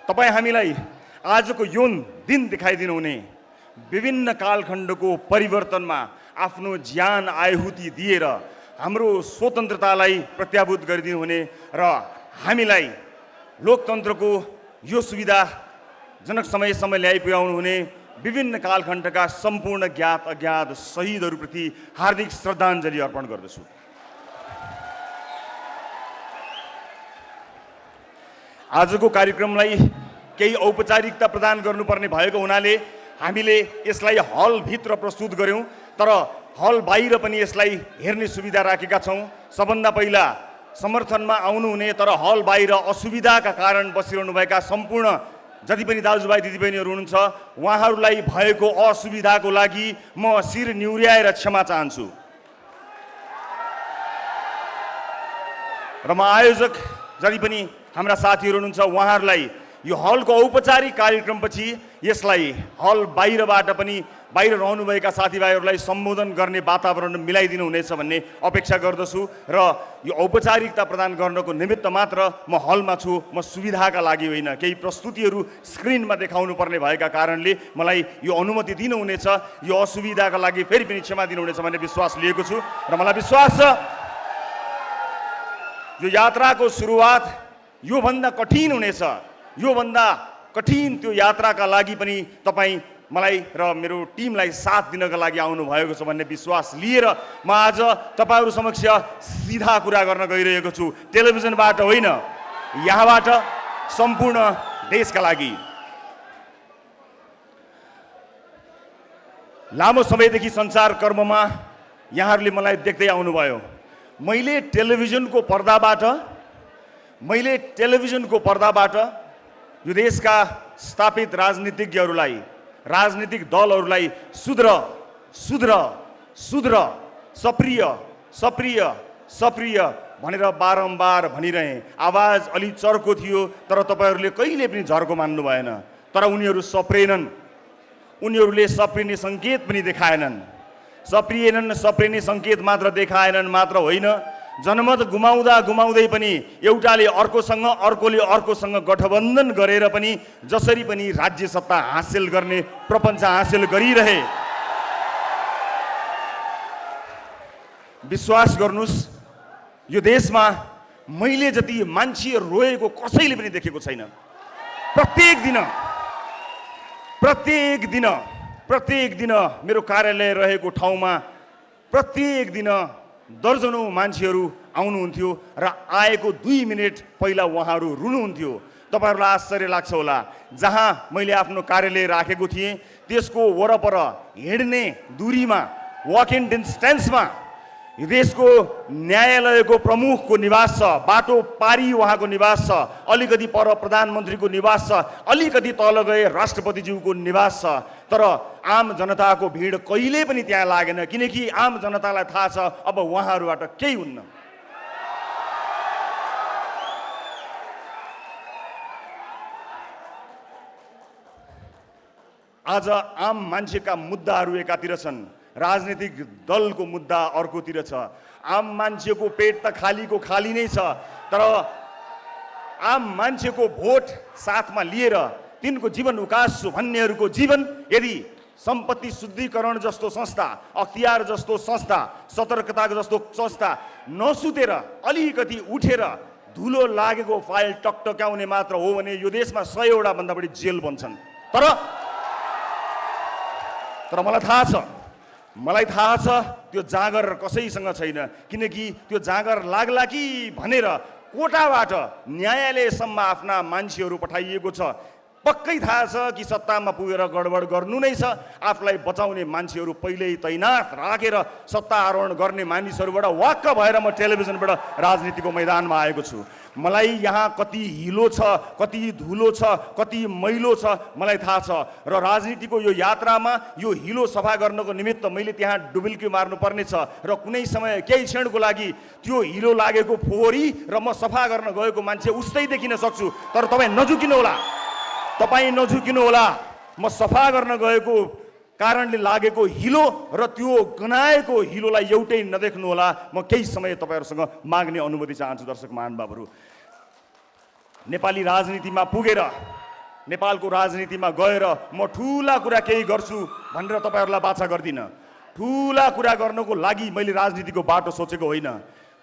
तपाईँ हामीलाई आजको यो दिन देखाइदिनु हुने, विभिन्न कालखण्डको परिवर्तनमा आफ्नो ज्यान आहुति दिएर हाम्रो स्वतन्त्रतालाई प्रत्याभूत गरिदिनु हुने र हामीलाई लोकतन्त्रको यो सुविधाजनक समयसम्म ल्याइपुर्याउनु हुने विभिन्न कालखण्डका सम्पूर्ण ज्ञात अज्ञात शहीदहरूप्रति हार्दिक श्रद्धाञ्जली अर्पण गर्दछु। आजको कार्यक्रमलाई केही औपचारिकता प्रदान गर्नुपर्ने भएको हुनाले हामीले यसलाई हलभित्र प्रस्तुत गर्यौं, तर हल बाहिर पनि यसलाई हेर्ने सुविधा राखेका छौं। सबभन्दा पहिला समर्थनमा आउनुहुने तर हल बाहिर असुविधाका कारण बसिरहनुभएका सम्पूर्ण जति पनि दाजुभाइ दिदीबहिनीहरू हुनुहुन्छ, उहाँहरूलाई भएको असुविधाको लागि म शिर निहुर्याएर क्षमा चाहन्छु र म आयोजक जति पनि हाम्रा साथीहरू हुनुहुन्छ उहाँहरूलाई यो हलको औपचारिक कार्यक्रमपछि यसलाई हल बाहिरबाट पनि बाहिर रहनुभएका साथीभाइहरूलाई सम्बोधन गर्ने वातावरण मिलाइदिनु हुनेछ भन्ने अपेक्षा गर्दछु र यो औपचारिकता प्रदान गर्नको निमित्त मात्र म हलमा छु, म सुविधाका लागि होइन। केही प्रस्तुतिहरू स्क्रिनमा देखाउनु पर्ने भएका कारणले मलाई यो अनुमति दिनुहुनेछ। यो असुविधाका लागि फेरि पनि क्षमा दिनुहुनेछ भन्ने विश्वास लिएको छु र मलाई विश्वास छ यो यात्राको सुरुवात योभन्दा कठिन हुनेछ। योभन्दा कठिन त्यो यात्राका लागि पनि तपाईँ मलाई र मेरो टिमलाई साथ दिनका लागि आउनुभएको छ भन्ने विश्वास लिएर म आज तपाईँहरू समक्ष सिधा कुरा गर्न गइरहेको छु। टेलिभिजनबाट होइन, यहाँबाट सम्पूर्ण देशका लागि। लामो समयदेखि सञ्चार कर्ममा यहाँहरूले मलाई देख्दै आउनुभयो। मैले टेलिभिजनको पर्दाबाट यो देशका स्थापित राजनीतिज्ञहरूलाई, राजनीतिक दलहरूलाई सुध्र सप्रिय भनेर बारम्बार भनिरहे। आवाज अलि चर्को थियो तर तपाईँहरूले कहिले पनि झर्को मान्नु भएन। तर उनीहरू सप्रेनन्, उनीहरूले सप्रिने सङ्केत पनि देखाएनन्। सप्रिने सङ्केत मात्र देखाएनन् मात्र होइन, जनमत गुमाउँदै पनि एउटाले अर्कोसँग, अर्कोले अर्कोसँग गठबन्धन गरेर पनि जसरी पनि राज्य सत्ता हासिल गर्ने प्रपञ्च हासिल गरिरहे। विश्वास गर्नुस्, यो देशमा मैले जति मान्छे रोएको कसैले पनि देखेको छैन। प्रत्येक दिन मेरो कार्यालय रहेको ठाउँमा प्रत्येक दिन दर्जनौं मान्छेहरू आउनुहुन्थ्यो र आएको 2 मिनेट पहिला उहाँहरू रुनुहुन्थ्यो। तपाईहरूलाई आश्चर्य लाग्छ होला, जहाँ मैले आफ्नो कार्यालय राखेको थिएँ त्यसको वरपर हिँड्ने दूरीमा, वक इन डिस्टेन्समा यो देशको न्यायालयको प्रमुखको निवास छ, बाटो पारी उहाँको निवास छ, अलिकति पर प्रधानमन्त्रीको निवास छ, अलिकति तल गए राष्ट्रपतिज्यूको निवास छ। तर आम जनताको भिड कहिले पनि त्यहाँ लागेन, किनकि आम जनतालाई थाहा छ अब उहाँहरूबाट केही हुन्न। आज आम मान्छेका मुद्दाहरू एकातिर छन्, राजनीतिक दलको मुद्दा अर्कोतिर छ। आम मान्छेको पेट त खालीको खाली नै छ, तर आम मान्छेको भोट साथमा लिएर तिनको जीवन उकास्छु भन्नेहरूको जीवन यदि सम्पत्ति शुद्धिकरण जस्तो संस्था, अख्तियार जस्तो संस्था, सतर्कता जस्तो संस्था नसुतेर अलिकति उठेर धुलो लागेको फाइल टकटक्याउने मात्र हो भने यो देशमा 100 वटा भन्दा बढी जेल बन्छन्। तर मलाई थाहा छ त्यो जाँगर कसैसँग छैन, किनकि त्यो जाँगर लाग्ला कि भनेर कोटाबाट न्यायालयसम्म आफ्ना मान्छेहरू पठाइएको छ। पक्कै थाहा छ कि सत्तामा पुगेर गडबड गर्नु नै छ। आफूलाई बचाउने मान्छेहरू पहिल्यै तैनात राखेर सत्ता आरोहण गर्ने मानिसहरूबाट वाक्क भएर म टेलिभिजनबाट राजनीतिको मैदानमा आएको छु। मलाई यहाँ कति हिलो छ, कति धुलो छ, कति मैलो छ मलाई थाहा छ र राजनीतिको यो यात्रामा यो हिलो सफा गर्नको निमित्त मैले त्यहाँ डुबुल्की मार्नु पर्ने छ र कुनै समय केही क्षणको लागि त्यो हिलो लागेको फोहोरी र म सफा गर्न गएको मान्छे उस्तै देखिन सक्छु। तर तपाईँ नझुकिनु होला। म सफा गर्न गएको कारणले लागेको हिलो र त्यो गनाएको हिलोलाई एउटै नदेख्नु होला। म केही समय तपाईहरुसँग माग्ने अनुमति चाहन्छु। दर्शक महानुभावहरू, नेपाली राजनीतिमा पुगेर नेपालको राजनीतिमा गएर म ठुला कुरा केही गर्छु भनेर तपाईँहरूलाई बाछा गर्दिनँ। ठुला कुरा गर्नको लागि मैले राजनीतिको बाटो सोचेको होइन।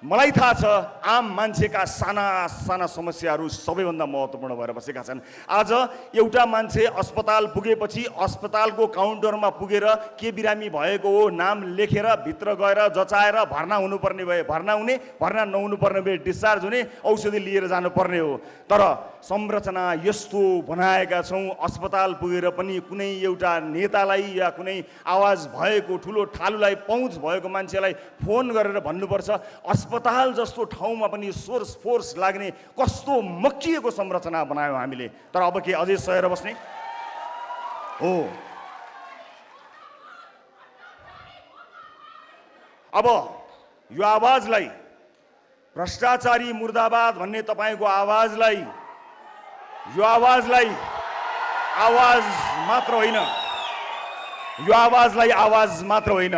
मलाई थाहा छ आम मान्छेका साना साना समस्याहरू सबैभन्दा महत्त्वपूर्ण भएर बसेका छन्। आज एउटा मान्छे अस्पताल पुगेपछि अस्पतालको काउन्टरमा पुगेर के बिरामी भएको हो नाम लेखेर भित्र गएर जचाएर भर्ना हुनुपर्ने भए भर्ना हुने, भर्ना नहुनुपर्ने भए डिस्चार्ज हुने, औषधि लिएर जानुपर्ने हो। तर संरचना यस्तो बनाएका छौँ, अस्पताल पुगेर पनि कुनै एउटा नेतालाई या कुनै आवाज भएको ठुलो ठालुलाई पहुँच भएको मान्छेलाई फोन गरेर भन्नुपर्छ अस्पताल जस्तो ठाउँमा पनि सोर्स फोर्स लाग्ने कस्तो मक्किएको संरचना बनायौँ हामीले। तर अब के अझै सहेर बस्ने हो? अब यो आवाजलाई, भ्रष्टाचारी मुर्दाबाद भन्ने तपाईँको आवाजलाई, यो आवाजलाई आवाज मात्र होइन, यो आवाजलाई आवाज मात्र होइन,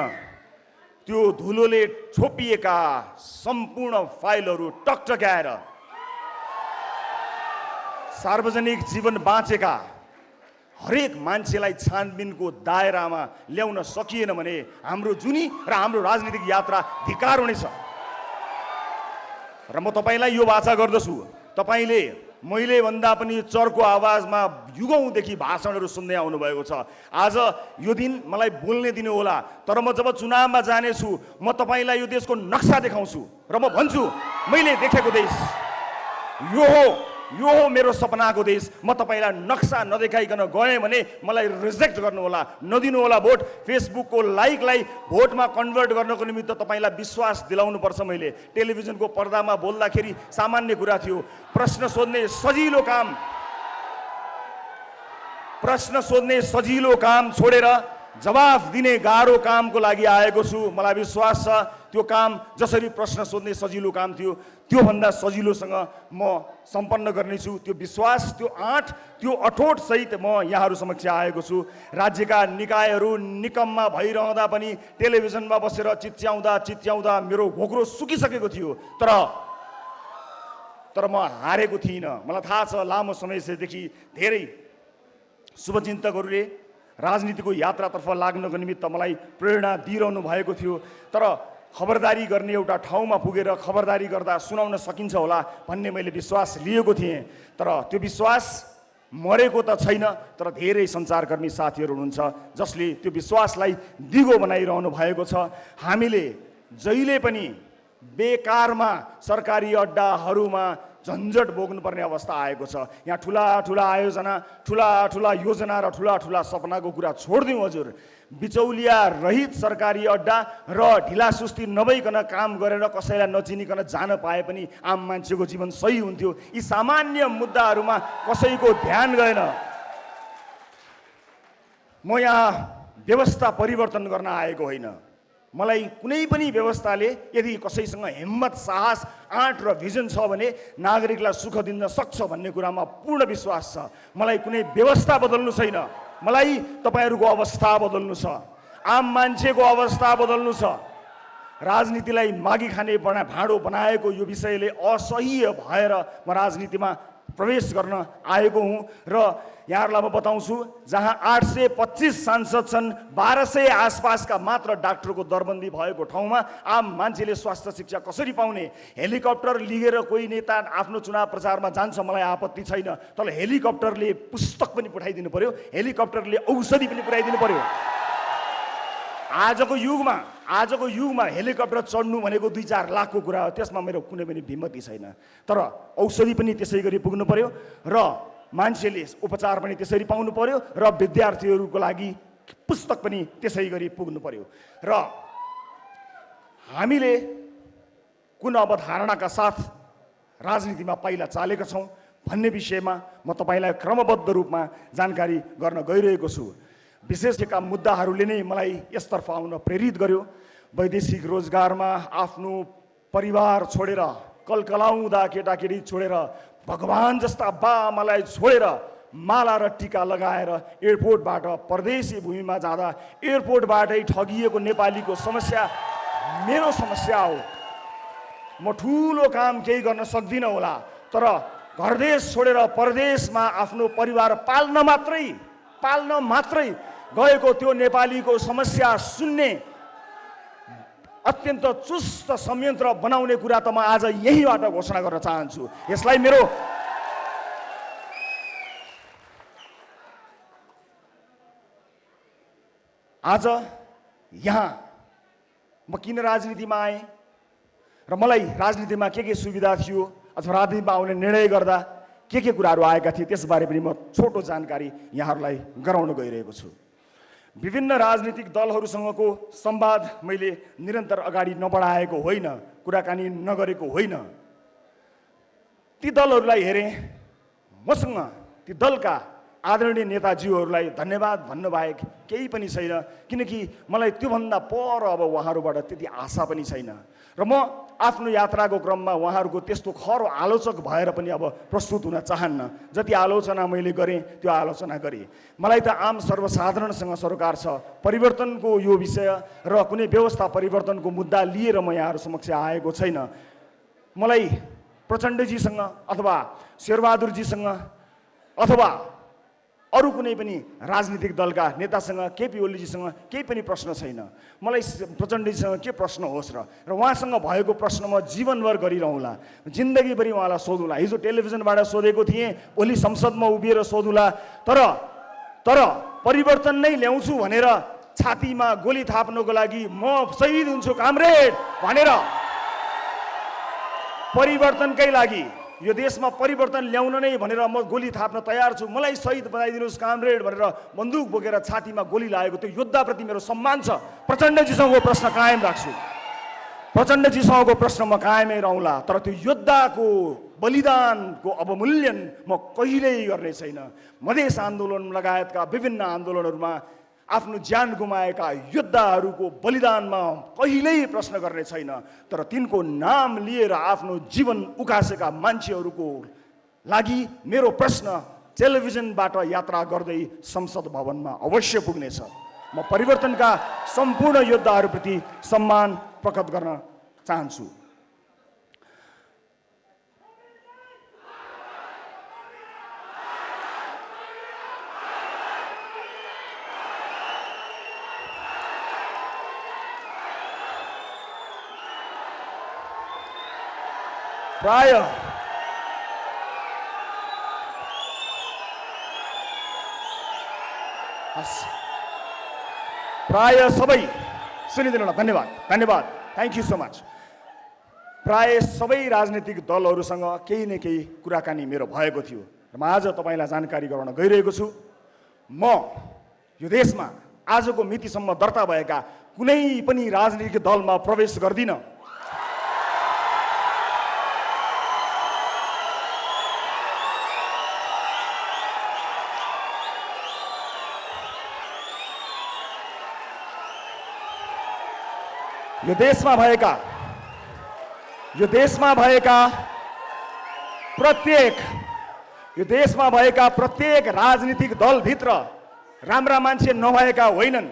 त्यो धुलोले छोपिएका सम्पूर्ण फाइलहरू टकटकाएर सार्वजनिक जीवन बाँचेका हरेक मान्छेलाई छानबिनको दायरामा ल्याउन सकिएन भने हाम्रो जुनी र हाम्रो राजनीतिक यात्रा धिक्कार हुनेछ। र म तपाईँलाई यो वाचा गर्दछु, तपाईँले मैले भन्दा पनि चर्को आवाजमा युगौँदेखि भाषणहरू सुन्दै आउनुभएको छ। आज यो दिन मलाई बोल्ने दिनु होला, तर म जब चुनावमा जानेछु म तपाईँलाई यो देशको नक्सा देखाउँछु र म भन्छु मैले देखेको देश यो हो मेरो सपनाको देश। म तपाईँलाई नक्सा नदेखाइकन गएँ भने मलाई रिजेक्ट गर्नुहोला, नदिनुहोला भोट। फेसबुकको लाइकलाई भोटमा कन्भर्ट गर्नको निमित्त तपाईँलाई विश्वास दिलाउनुपर्छ। मैले टेलिभिजनको पर्दामा बोल्दाखेरि सामान्य कुरा थियो, प्रश्न सोध्ने सजिलो काम छोडेर जवाफ दिने गाह्रो कामको लागि आएको छु। मलाई विश्वास छ त्यो काम जसरी प्रश्न सोध्ने सजिलो काम थियो त्योभन्दा सजिलोसँग म सम्पन्न गर्नेछु। त्यो विश्वास, त्यो आँट, त्यो अठोट सहित म यहाँहरू समक्ष आएको छु। राज्यका निकायहरू निकम्मा भइरहँदा पनि टेलिभिजनमा बसेर चिच्याउँदा मेरो घोक्रो सुकिसकेको थियो, तर म हारेको थिइनँ। मलाई थाहा छ लामो समयदेखि धेरै शुभचिन्तकहरूले राजनीतिको यात्रातर्फ लाग्नको निमित्त मलाई प्रेरणा दिइरहनु भएको थियो। तर खबरदारी गर्ने एउटा ठाउँमा पुगेर खबरदारी गर्दा सुनाउन सकिन्छ होला भन्ने मैले विश्वास लिएको थिएँ। तर त्यो विश्वास मरेको त छैन, तर धेरै सञ्चारकर्मी साथीहरू हुनुहुन्छ जसले त्यो विश्वासलाई दिगो बनाइरहनु भएको छ। हामीले जहिले पनि बेकारमा सरकारी अड्डाहरूमा झन्झट भोग्नुपर्ने अवस्था आएको छ। यहाँ ठुला आयोजना, ठुला योजना र ठुला सपनाको कुरा छोडिदिउँ हजुर। बिचौलिया रहित सरकारी अड्डा र ढिला सुस्ती नभइकन काम गरेर कसैलाई नचिनिकन जान पाए पनि आम मान्छेको जीवन सही हुन्थ्यो। यी सामान्य मुद्दाहरूमा कसैको ध्यान गएन। म यहाँ व्यवस्था परिवर्तन गर्न आएको होइन। मलाई कुनै पनि व्यवस्थाले यदि कसैसँग हिम्मत, साहस, आँट र भिजन छ भने नागरिकलाई सुख दिन सक्छ भन्ने कुरामा पूर्ण विश्वास छ। मलाई कुनै व्यवस्था बदल्नु छैन, मलाई तपाईँहरूको अवस्था बदल्नु छ, आम मान्छेको अवस्था बदल्नु छ। राजनीतिलाई मागी खाने भाँडो बनाएको यो विषयले असह्य भएर म राजनीतिमा प्रवेश गर्न आएको हुँ। र यहाँहरूलाई म बताउँछु, जहाँ 825 सांसद छन्, 1200 आसपासका मात्र डाक्टरको दरबन्दी भएको ठाउँमा आम मान्छेले स्वास्थ्य शिक्षा कसरी पाउने? हेलिकप्टर लिएर कोही नेता आफ्नो चुनाव प्रचारमा जान्छ, मलाई आपत्ति छैन, तर हेलिकप्टरले पुस्तक पनि पठाइदिनु पर्यो, हेलिकप्टरले औषधि पनि पुर्याइदिनु पर्यो। आजको युगमा हेलिकप्टर चढ्नु भनेको 2-4 लाखको कुरा हो, त्यसमा मेरो कुनै पनि भिमती छैन। तर औषधि पनि त्यसै गरी पुग्नु पर्यो र मान्छेले उपचार पनि त्यसरी पाउनु पर्यो र विद्यार्थीहरूको लागि पुस्तक पनि त्यसै गरी पुग्नु पर्यो। र हामीले कुन अवधारणाका साथ राजनीतिमा पाइला चालेका छौँ भन्ने विषयमा म तपाईँलाई क्रमबद्ध रूपमा जानकारी गर्न गइरहेको छु। विशेषका मुद्दाहरूले नै मलाई यसतर्फ आउन प्रेरित गर्यो। वैदेशिक रोजगारमा आफ्नो परिवार छोडेर, कलकलाउँदा केटाकेटी छोडेर, भगवान जस्ता बाआमालाई छोडेर माला र टिका लगाएर एयरपोर्टबाट परदेशी भूमिमा जाँदा एयरपोर्टबाटै ठगिएको नेपालीको समस्या मेरो समस्या हो। म ठुलो काम केही गर्न सक्दिनँ होला, तर घरदेश छोडेर परदेशमा आफ्नो परिवार पाल्न मात्रै गएको त्यो नेपालीको समस्या सुन्ने अत्यन्त चुस्त संयन्त्र बनाउने कुरा त म आज यहीँबाट घोषणा गर्न चाहन्छु। यसलाई मेरो आज यहाँ म किन राजनीतिमा आएँ र मलाई राजनीतिमा के सुविधा थियो अथवा राजनीतिमा आउने निर्णय गर्दा के कुराहरू आएका थिए त्यसबारे पनि म छोटो जानकारी यहाँहरूलाई गराउन गइरहेको छु। विभिन्न राजनीतिक दलहरूसँगको संवाद मैले निरन्तर अगाडि नबढाएको होइन, कुराकानी नगरेको होइन। ती दलहरूलाई हेरेँ, मसँग ती दलका आदरणीय नेताजीहरूलाई धन्यवाद भन्नुभएक केही पनि छैन, किनकि मलाई त्योभन्दा पर अब उहाँहरूबाट त्यति आशा पनि छैन र म आफ्नो यात्राको क्रममा उहाँहरूको त्यस्तो खरो आलोचक भएर पनि अब प्रस्तुत हुन चाहन्न। जति आलोचना मैले गरेँ त्यो आलोचना गरेँ। मलाई त आम सर्वसाधारणसँग सरोकार छ। परिवर्तनको यो विषय र कुनै व्यवस्था परिवर्तनको मुद्दा लिएर म यहाँहरू समक्ष आएको छैन। मलाई प्रचण्डजीसँग अथवा शेरबहादुरजीसँग अथवा अरू कुनै पनि राजनीतिक दलका नेतासँग केपी ओलीजीसँग केही पनि प्रश्न छैन। मलाई प्रचण्डजीसँग के प्रश्न होस् र उहाँसँग भएको प्रश्न म जीवनभर गरिरहँला, जिन्दगीभरि उहाँलाई सोधुला। हिजो टेलिभिजनबाट सोधेको थिएँ, भोलि संसदमा उभिएर सोधुला। तर परिवर्तन नै ल्याउँछु भनेर छातीमा गोली थाप्नको लागि म शहीद हुन्छु कामरेड भनेर परिवर्तनकै लागि यो देशमा परिवर्तन ल्याउन नै भनेर म गोली थाप्न तयार छु, मलाई शहीद बनाइदिनुहोस् कामरेड भनेर बन्दुक बोकेर छातीमा गोली लागेको त्यो योद्धाप्रति मेरो सम्मान छ। प्रचण्डजीसँगको प्रश्न कायम राख्छु, प्रचण्डजीसँगको प्रश्न म कायमै रहला। तर त्यो योद्धाको बलिदानको अवमूल्यन म कहिल्यै गर्ने छैन। मधेस आन्दोलन लगायतका विभिन्न आन्दोलनहरूमा आफ्नो ज्यान गुमाएका योद्धाहरूको बलिदानमा कहिल्यै प्रश्न गर्ने छैन। तर तिनको नाम लिएर आफ्नो जीवन उकासेका मान्छेहरूको लागि मेरो प्रश्न टेलिभिजनबाट यात्रा गर्दै संसद भवनमा अवश्य पुग्नेछ। म परिवर्तनका सम्पूर्ण योद्धाहरूप्रति सम्मान प्रकट गर्न चाहन्छु। प्राय सबै सुनिदिनु न, धन्यवाद, थ्याङ्क यू सो मच। प्राय सबै राजनीतिक दलहरूसँग केही न केही कुराकानी मेरो भएको थियो र म आज तपाईँलाई जानकारी गराउन गइरहेको छु। म यो देशमा आजको मितिसम्म दर्ता भएका कुनै पनि राजनीतिक दलमा प्रवेश गर्दिनँ। यो देशमा प्रत्येक राजनीतिक दलभित्र राम्रा मान्छे नभएका होइनन्,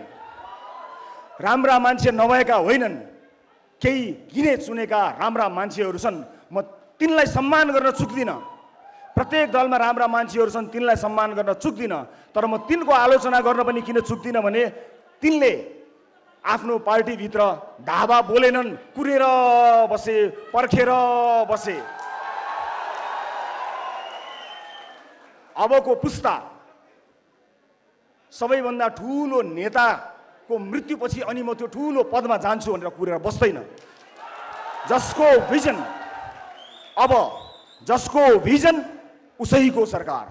केही गिने चुनेका राम्रा मान्छेहरू छन्। म तिनलाई सम्मान गर्न चुक्दिनँ। प्रत्येक दलमा राम्रा मान्छेहरू छन्, तिनलाई सम्मान गर्न चुक्दिनँ। तर म तिनको आलोचना गर्न पनि किन चुक्दिनँ भने तिनले आफ्नो पार्टीभित्र धावा बोलेनन्, कुरेर बसे, पर्खेर बसे। अबको पुस्ता सबैभन्दा ठुलो नेताको मृत्युपछि अनि म त्यो ठुलो पदमा जान्छु भनेर कुरेर बस्दैन। जसको भिजन उसैको सरकार।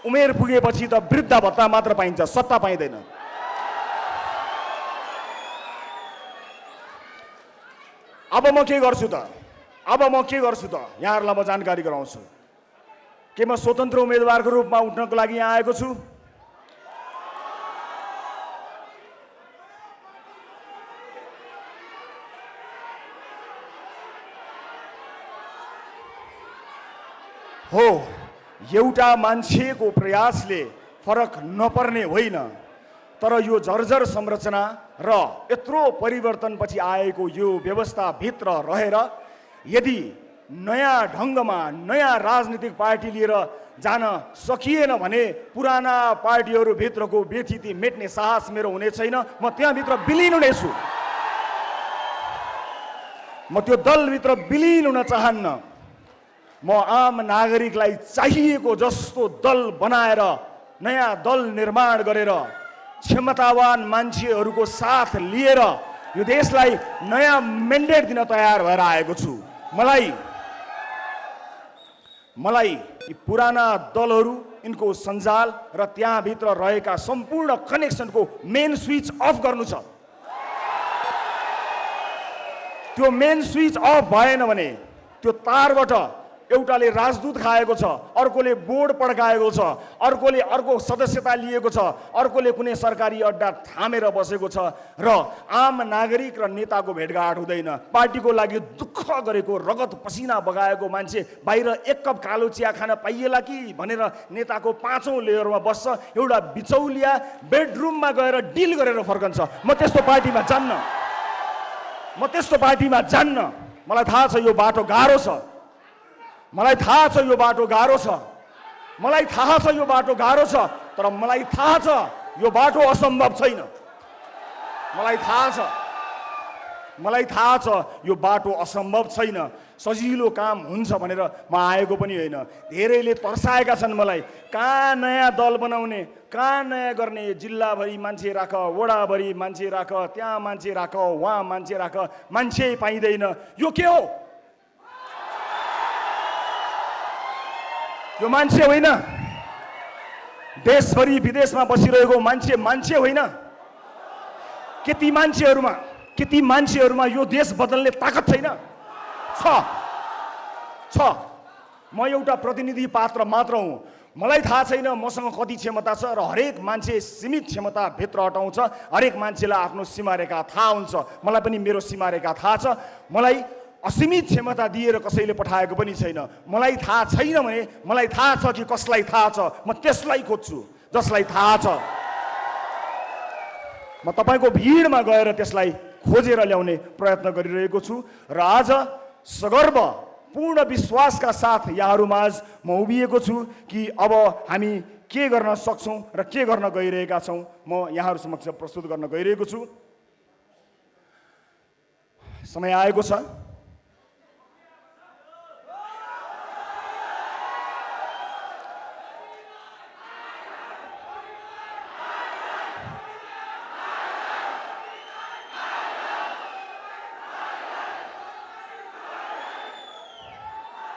उमेर पुगेपछि त वृद्ध भत्ता मात्र पाइन्छ, सत्ता पाइँदैन। अब म के गर्छु त यहाँहरूलाई म जानकारी गराउँछु। के म स्वतन्त्र उम्मेदवारको रूपमा उठ्नको लागि यहाँ आएको छु? हो, एउटा मान्छेको प्रयासले फरक नपर्ने होइन, तर यो जर्जर संरचना र यत्रो परिवर्तनपछि आएको यो व्यवस्थाभित्र रहेर यदि नयाँ ढङ्गमा नयाँ राजनीतिक पार्टी लिएर जान सकिएन भने पुराना पार्टीहरूभित्रको व्यथिति मेट्ने साहस मेरो हुने छैन। म त्यहाँभित्र विलिन हुनेछु। म त्यो दलभित्र विलिन हुन चाहन्न। म आम नागरिकलाई चाहिएको जस्तो दल बनाएर नयाँ दल निर्माण गरेर क्षमतावान मान्छेहरूको साथ लिएर यो देशलाई नयाँ म्यान्डेट दिन तयार भएर आएको छु। मलाई यी पुराना दलहरू, यिनको सञ्जाल र त्यहाँभित्र रहेका सम्पूर्ण कनेक्सनको मेन स्विच अफ गर्नु छ। त्यो मेन स्विच अफ भएन भने त्यो तारबाट एउटाले राजदूत खाएको छ, अर्कोले बोर्ड पड्काएको छ, अर्कोले अर्को सदस्यता लिएको छ, अर्कोले कुनै सरकारी अड्डा थामेर बसेको छ र आम नागरिक र नेताको भेटघाट हुँदैन। पार्टीको लागि दुःख गरेको, रगत पसिना बगाएको मान्छे बाहिर एक कप कालो चिया खान पाइएला कि भनेर नेताको 5औं लेयरमा बस्छ। एउटा बिचौलिया बेडरुममा गएर डिल गरेर फर्कन्छ। म त्यस्तो पार्टीमा जान्न। मलाई थाहा छ यो बाटो गाह्रो छ। मलाई थाहा छ यो बाटो गाह्रो छ। तर मलाई थाहा छ यो बाटो असम्भव छैन। मलाई थाहा छ यो बाटो असम्भव छैन। सजिलो काम हुन्छ भनेर म आएको पनि होइन। धेरैले तर्साएका छन् मलाई, कहाँ नयाँ दल बनाउने, कहाँ नयाँ गर्ने, जिल्लाभरि मान्छे राख, वडाभरि मान्छे राख, त्यहाँ मान्छे राख, वहाँ मान्छे राख, मान्छे पाइँदैन। यो के हो? यो मान्छे होइन। देशभरि विदेशमा बसिरहेको मान्छे होइन। के ती मान्छेहरूमा यो देश बदल्ने ताकत छैन? छ। म एउटा प्रतिनिधि पात्र मात्र हुँ। मलाई थाहा छैन मसँग कति क्षमता छ र हरेक मान्छे सीमित क्षमता भित्र अटाउँछ। हरेक मान्छेलाई आफ्नो सीमारेखा थाहा हुन्छ। मलाई पनि मेरो सीमारेखा थाहा छ। मलाई असीमित क्षमता दिएर कसैले पठाएको पनि छैन। मलाई थाहा छैन भने मलाई थाहा छ कि कसलाई थाहा छ, म त्यसलाई खोज्छु जसलाई थाहा छ। म तपाईको भिडमा गएर त्यसलाई खोजेर ल्याउने प्रयत्न गरिरहेको छु र आज सगर्व पूर्ण विश्वासका साथ यहाँहरूमाझ म उभिएको छु कि अब हामी के गर्न सक्छौं र के गर्न गइरहेका छौं म यहाँहरू समक्ष प्रस्तुत गर्न गइरहेको छु। समय आएको छ।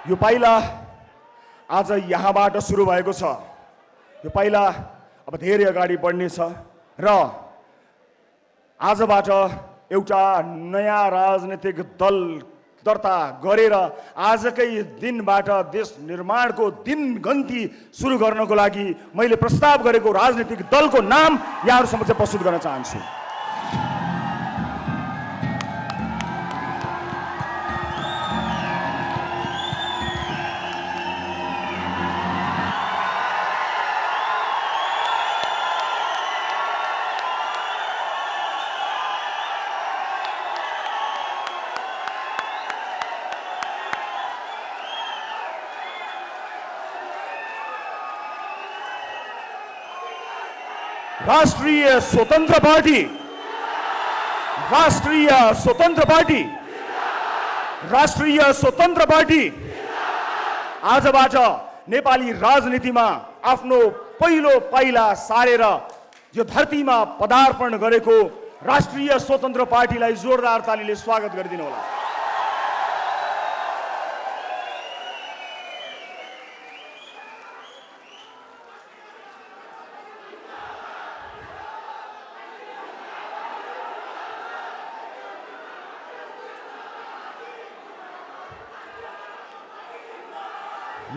यो पाइला आज यहाँबाट सुरु भएको छ। यो पाइला अब धेरै अगाडि बढ्नेछ र आजबाट एउटा नयाँ राजनीतिक दल दर्ता गरेर आजकै दिनबाट देश निर्माणको दिनगन्ती सुरु गर्नको लागि मैले प्रस्ताव गरेको राजनीतिक दलको नाम यहाँहरू समक्ष प्रस्तुत गर्न चाहन्छु। राष्ट्रिय स्वतन्त्र पार्टी आजबाट नेपाली राजनीतिमा आफ्नो पहिलो पाइला सारेर यो धरतीमा पदार्पण गरेको राष्ट्रिय स्वतन्त्र पार्टीलाई जोरदार तालीले स्वागत गरिदिनु होला।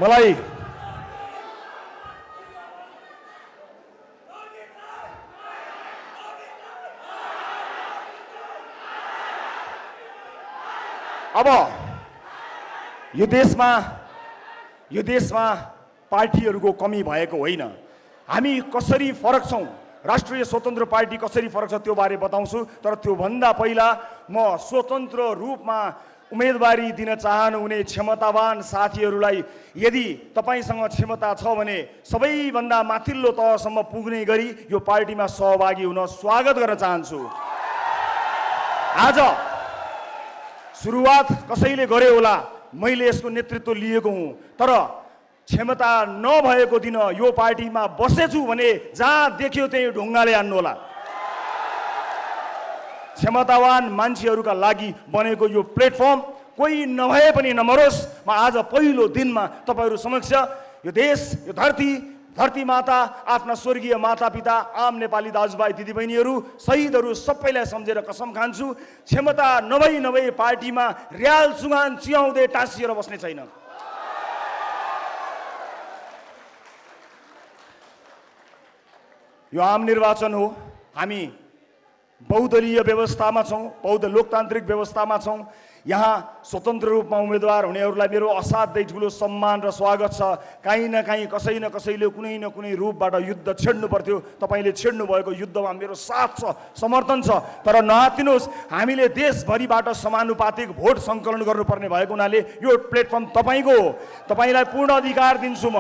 मलाई अब यो देशमा पार्टीहरूको कमी भएको होइन। हामी कसरी फरक छौं, राष्ट्रिय स्वतन्त्र पार्टी कसरी फरक छ त्यो बारे बताउँछु। तर त्यो भन्दा पहिला म स्वतन्त्र रूपमा उम्मेदवारी दिन चाहनुहुने क्षमतावान साथीहरूलाई यदि तपाईसँग क्षमता छ भने सबैभन्दा माथिल्लो तहसम्म पुग्ने गरी यो पार्टीमा सहभागी हुन स्वागत गर्न चाहन्छु। आज सुरुवात कसैले गरे होला, मैले यसको नेतृत्व लिएको हुँ, तर क्षमता नभएको दिन यो पार्टीमा बसेछु भने जहाँ देख्यो त्यही ढुङ्गाले हान्नु होला। क्षमतावान मान्छेहरूका लागि बनेको यो प्लेटफर्म कोही नभए पनि नमरोस्। म आज पहिलो दिनमा तपाईहरू समक्ष यो देश, यो धरती माता, आफ्ना स्वर्गीय मातापिता, आम नेपाली दाजुभाइ दिदीबहिनीहरू, शहीदहरू सबैलाई सम्झेर कसम खान्छु, क्षमता नभई पार्टीमा र्याल चुगान चियाउँदै टाँसिएर बस्ने छैन। यो आम निर्वाचन हो। हामी बहुदलीय व्यवस्थामा छौँ, बौद्ध लोकतान्त्रिक व्यवस्थामा छौँ। यहाँ स्वतन्त्र रूपमा उम्मेदवार हुनेहरूलाई मेरो असाध्यै ठुलो सम्मान र स्वागत छ। काहीँ न काहीँ कसै न कसैले कुनै न कुनै रूपबाट युद्ध छेड्नु पर्थ्यो। तपाईँले छेड्नु भएको युद्धमा मेरो साथ छ, समर्थन छ। तर नआत्तिनुहोस्, हामीले देशभरिबाट समानुपातिक भोट सङ्कलन गर्नुपर्ने भएको हुनाले यो प्लेटफर्म तपाईँको हो। तपाईँलाई पूर्ण अधिकार दिन्छु।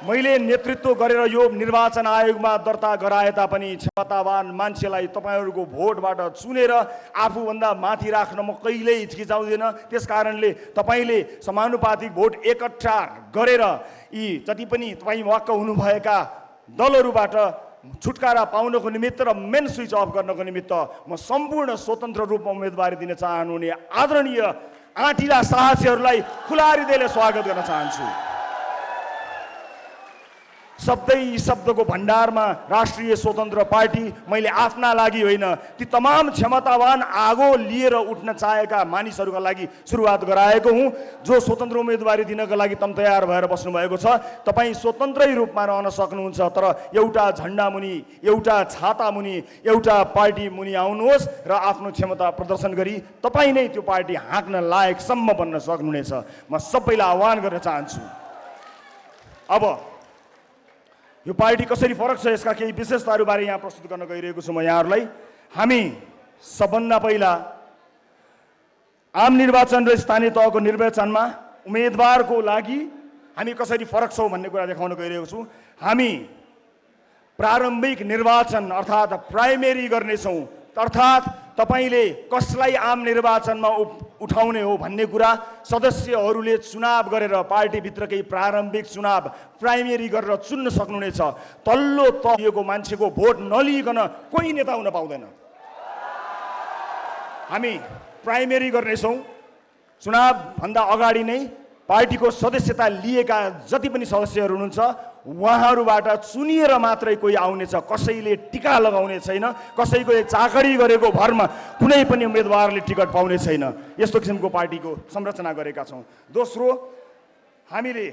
मैले नेतृत्व गरेर यो निर्वाचन आयोगमा दर्ता गराए तापनि क्षमतावान मान्छेलाई तपाईँहरूको भोटबाट चुनेर आफूभन्दा माथि राख्न म कहिल्यै हिचकिचाउँदिन। त्यस कारणले तपाईँले समानुपातिक भोट एकट्ठा गरेर यी जति पनि तपाईँ वाक्क हुनुभएका दलहरूबाट छुटकारा पाउनको निमित्त र मेन स्विच अफ गर्नको निमित्त म सम्पूर्ण स्वतन्त्र रूपमा उम्मेदवारी दिन चाहनुहुने आदरणीय आँटिला साहसीहरूलाई खुला हृदयले स्वागत गर्न चाहन्छु। शब्दको भण्डारमा राष्ट्रिय स्वतन्त्र पार्टी मैले आफ्ना लागि होइन, ती तमाम क्षमतावान आगो लिएर उठ्न चाहेका मानिसहरूका लागि सुरुवात गराएको हुँ, जो स्वतन्त्र उम्मेदवारी दिनका लागि तम तयार भएर बस्नुभएको छ। तपाईँ स्वतन्त्रै रूपमा रहन सक्नुहुन्छ, तर एउटा झन्डा मुनि, एउटा छाता मुनि, एउटा पार्टी मुनि आउनुहोस् र आफ्नो क्षमता प्रदर्शन गरी तपाईँ नै त्यो पार्टी हाँक्न लायकसम्म बन्न सक्नुहुनेछ। म सबैलाई आह्वान गर्न चाहन्छु। अब यो पार्टी कसरी फरक छ यसका केही विशेषताहरूबारे यहाँ प्रस्तुत गर्न गइरहेको छु म यहाँहरूलाई। हामी सबभन्दा पहिला आम निर्वाचन र स्थानीय तहको निर्वाचनमा उम्मेदवारको लागि हामी कसरी फरक छौँ भन्ने कुरा देखाउन गइरहेको छु। हामी प्रारम्भिक निर्वाचन अर्थात् प्राइमेरी गर्नेछौँ, अर्थात् तपाईले कसलाई आम निर्वाचनमा उठाउने हो भन्ने कुरा सदस्यहरूले चुनाव गरेर पार्टीभित्रकै प्रारम्भिक चुनाव प्राइमेरी गरेर चुन्न सक्नुहुनेछ। तल्लो तहको मान्छेको भोट नलिइकन कोही नेता हुन पाउँदैन। हामी प्राइमेरी गर्नेछौँ। चुनावभन्दा अगाडि नै पार्टीको सदस्यता लिएका जति पनि सदस्यहरू हुनुहुन्छ उहाँहरूबाट चुनिएर मात्रै कोही आउनेछ। कसैले टिका लगाउने छैन, कसैको चाकरी गरेको भरमा कुनै पनि उम्मेदवारले टिकट पाउने छैन। यस्तो किसिमको पार्टीको संरचना गरेका छौँ। दोस्रो, हामीले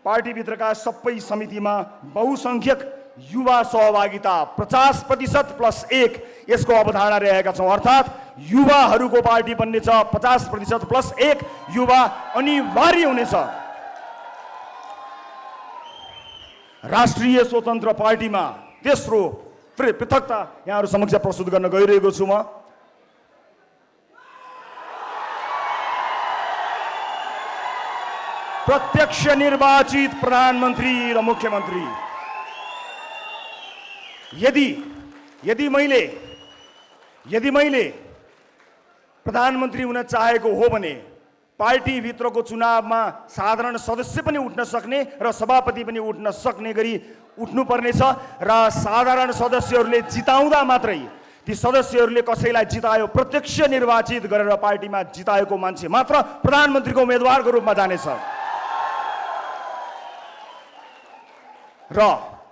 पार्टीभित्रका सबै समितिमा बहुसङ्ख्यक युवा सहभागिता 50% + 1 यसको अवधारणा रहेका छौँ। अर्थात् युवाहरूको पार्टी बन्ने छ। 50% + 1 युवा अनिवार्य हुनेछ। राष्ट्रिय स्वतन्त्र पार्टीमा तेस्रो पृथकता यहाँहरू समक्ष प्रस्तुत गर्न गइरहेको छु म। प्रत्यक्ष निर्वाचित प्रधानमन्त्री र मुख्यमन्त्री। यदि मैले प्रधानमन्त्री हुन चाहेको हो भने पार्टीभित्रको चुनावमा साधारण सदस्य पनि उठ्न सक्ने र सभापति पनि उठ्न सक्ने गरी उठ्नुपर्नेछ र साधारण सदस्यहरूले जिताउँदा मात्रै ती सदस्यहरूले कसैलाई जितायो, प्रत्यक्ष निर्वाचित गरेर पार्टीमा जिताएको मान्छे मात्र प्रधानमन्त्रीको उम्मेदवारको रूपमा जानेछ। र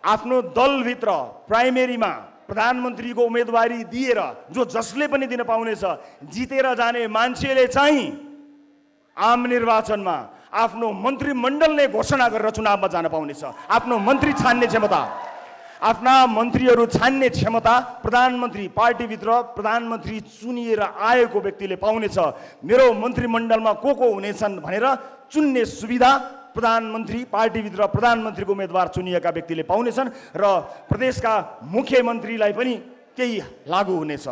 आफ्नो दलभित्र प्राइमेरीमा प्रधानमन्त्रीको उम्मेदवारी दिएर जसले पनि दिन पाउनेछ, जितेर जाने मान्छेले चाहिँ आम निर्वाचनमा आफ्नो मन्त्रीमण्डल नै घोषणा गरेर चुनावमा जान पाउनेछ। आफ्नो मन्त्री छान्ने क्षमता, आफ्ना मन्त्रीहरू छान्ने क्षमता प्रधानमन्त्री, पार्टीभित्र प्रधानमन्त्री चुनिएर आएको व्यक्तिले पाउनेछ। मेरो मन्त्रीमण्डलमा को हुनेछन् भनेर चुन्ने सुविधा प्रधानमन्त्री, पार्टीभित्र प्रधानमन्त्रीको उम्मेदवार चुनिएका व्यक्तिले पाउनेछन् र प्रदेशका मुख्यमन्त्रीलाई पनि त्यही लागू हुनेछ।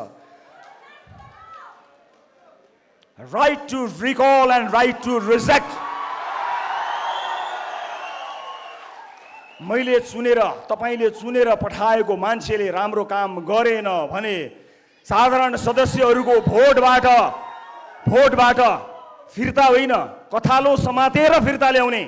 Right to recall and right to reject. मैले चुनेर, तपाईँले चुनेर पठाएको मान्छेले राम्रो काम गरेन भने साधारण सदस्यहरूको भोटबाट फिर्ता होइन, कथालो समातेर फिर्ता ल्याउने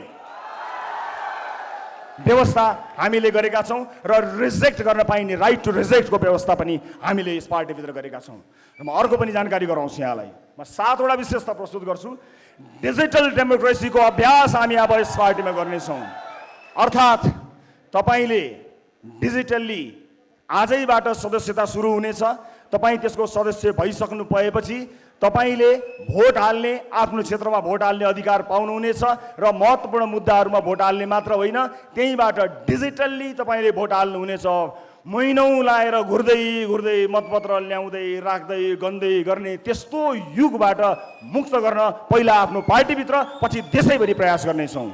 व्यवस्था हामीले गरेका छौँ र रिजेक्ट गर्न पाइने राइट टु रिजेक्टको व्यवस्था पनि हामीले यस पार्टीभित्र गरेका छौँ। र म अर्को पनि जानकारी गराउँछु यहाँलाई। म 7 वटा विशेषता प्रस्तुत गर्छु। डिजिटल डेमोक्रेसीको अभ्यास हामी अब यस पार्टीमा गर्नेछौँ। अर्थात् तपाईँले डिजिटल्ली आजैबाट सदस्यता सुरु हुनेछ। तपाईँ त्यसको सदस्य भइसक्नु भएपछि तपाईँले भोट हाल्ने, आफ्नो क्षेत्रमा भोट हाल्ने अधिकार पाउनुहुनेछ र महत्त्वपूर्ण मुद्दाहरूमा भोट हाल्ने मात्र होइन, त्यहीँबाट डिजिटल्ली तपाईँले भोट हाल्नुहुनेछ। महिनौँ लाएर घुर्दै मतपत्र ल्याउँदै राख्दै गन्दै गर्ने त्यस्तो युगबाट मुक्त गर्न पहिला आफ्नो पार्टीभित्र पछि देशैभरि प्रयास गर्नेछौँ।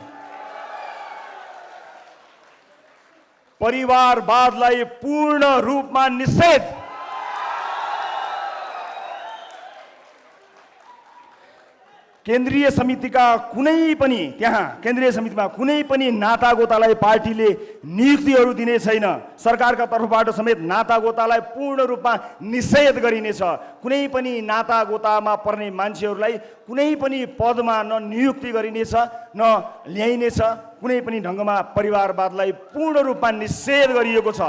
परिवारवादलाई पूर्ण रूपमा निषेध। केन्द्रीय समितिमा कुनै पनि नातागोतालाई पार्टीले नियुक्तिहरू दिने छैन। सरकारका तर्फबाट समेत नातागोतालाई पूर्ण रूपमा निषेध गरिनेछ। कुनै पनि नातागोतामा पर्ने मान्छेहरूलाई कुनै पनि पदमा न नियुक्ति गरिनेछ न ल्याइनेछ। कुनै पनि ढङ्गमा परिवारवादलाई पूर्ण रूपमा निषेध गरिएको छ।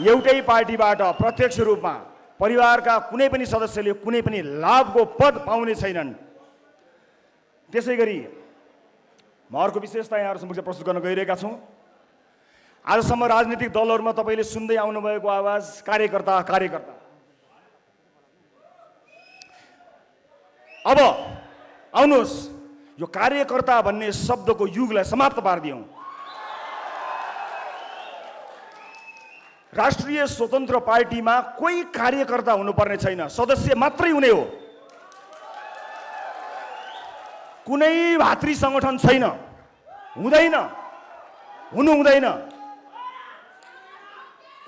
एउटै पार्टीबाट प्रत्यक्ष रूपमा परिवारका कुनै पनि सदस्यले कुनै पनि लाभको पद पाउने छैनन्। त्यसै गरी म अर्को विशेषता यहाँहरू समक्ष प्रस्तुत गर्न गइरहेका छौँ। आजसम्म राजनीतिक दलहरूमा तपाईँले सुन्दै आउनुभएको आवाज कार्यकर्ता। अब आउनुहोस्, यो कार्यकर्ता भन्ने शब्दको युगलाई समाप्त पारिदियौँ। राष्ट्रिय स्वतन्त्र पार्टीमा कोही कार्यकर्ता हुनुपर्ने छैन, सदस्य मात्रै हुने हो। कुनै भातृ सङ्गठन छैन, हुनु हुँदैन।